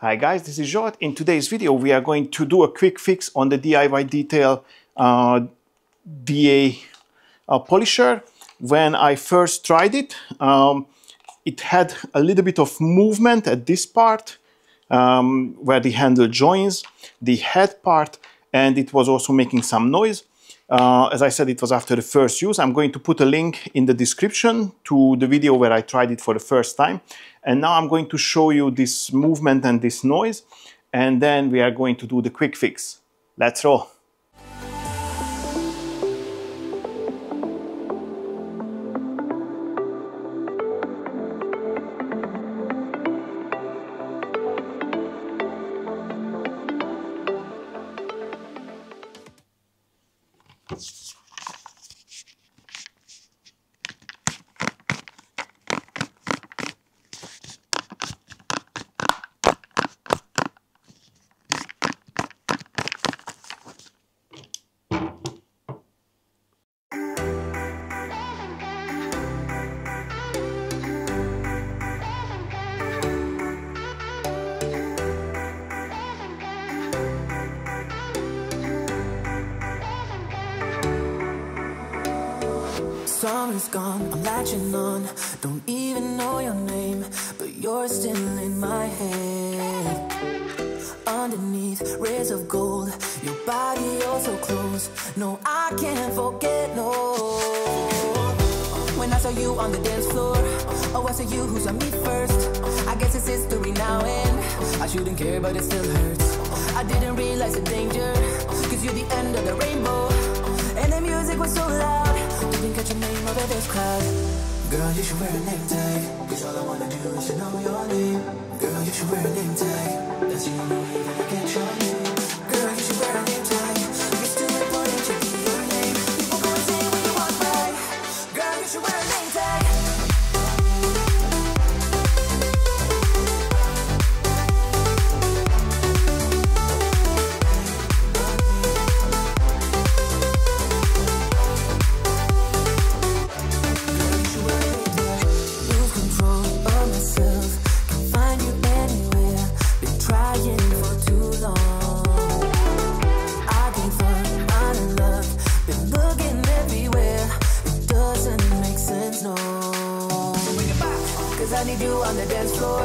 Hi guys, this is Zsolt. In today's video we are going to do a quick fix on the DIY Detail DA polisher. When I first tried it, it had a little bit of movement at this part where the handle joins the head part, and it was also making some noise. As I said, it was after the first use. I'm going to put a link in the description to the video where I tried it for the first time. And now I'm going to show you this movement and this noise, and then we are going to do the quick fix. Let's roll. Summer's gone, I'm latching on. Don't even know your name, but you're still in my head. Underneath rays of gold, your body oh so close. No, I can't forget, no. When I saw you on the dance floor, oh, I saw you who saw me first. I guess it's history now, and I shouldn't care, but it still hurts. I didn't realize the danger, cause you're the end of the rainbow. And the music was so loud, didn't catch your name over this crowd. Girl, you should wear a name tag, cause all I wanna do is to know your name. Girl, you should wear a name tag, that's the only way that I get your name. Girl, you should wear a name tag, it's too important to be your name. People go insane when you walk by. Girl, you should wear a name tag. I need you on the dance floor,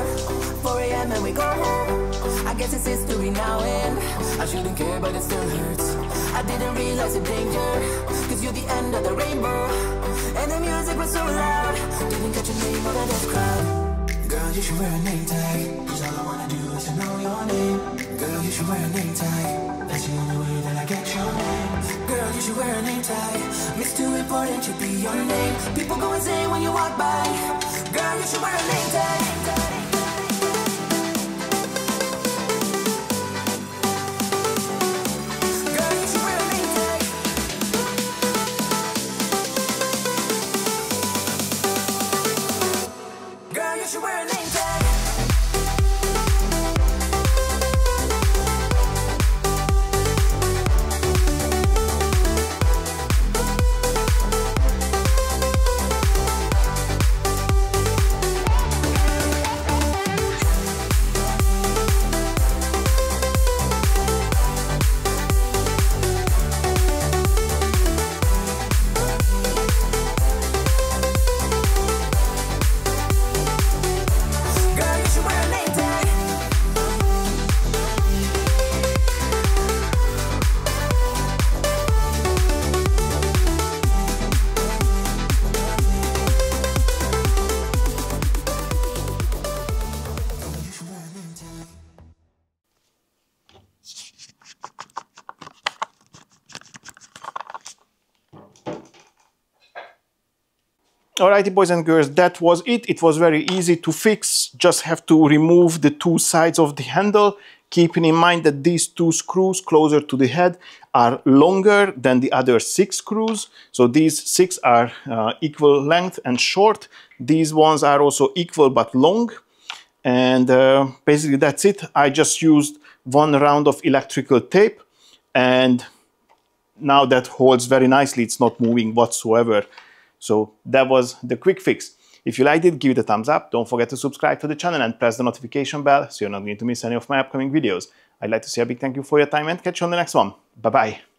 4 AM and we go home. I guess it's history now, and I shouldn't care, but it still hurts. I didn't realize the danger, cause you're the end of the rainbow. And the music was so loud, didn't catch your name over this crowd. Girl, you should wear a name tag, cause all I wanna do is to know your name. Girl, you should wear a name tag, that's the only way that I get your name. Girl, you should wear a name tag, it's too important to be your name. People go insane when you walk by. Girl, you should wear a name tag. Girl, you should wear a name tag. Girl, you should wear a name tag. Alrighty, boys and girls, that was it. It was very easy to fix. Just have to remove the two sides of the handle, keeping in mind that these two screws closer to the head are longer than the other 6 screws. So these 6 are equal length and short. These ones are also equal but long. And basically that's it. I just used 1 round of electrical tape, and now that holds very nicely. It's not moving whatsoever. So that was the quick fix. If you liked it, give it a thumbs up. Don't forget to subscribe to the channel and press the notification bell so you're not going to miss any of my upcoming videos. I'd like to say a big thank you for your time and catch you on the next one. Bye-bye.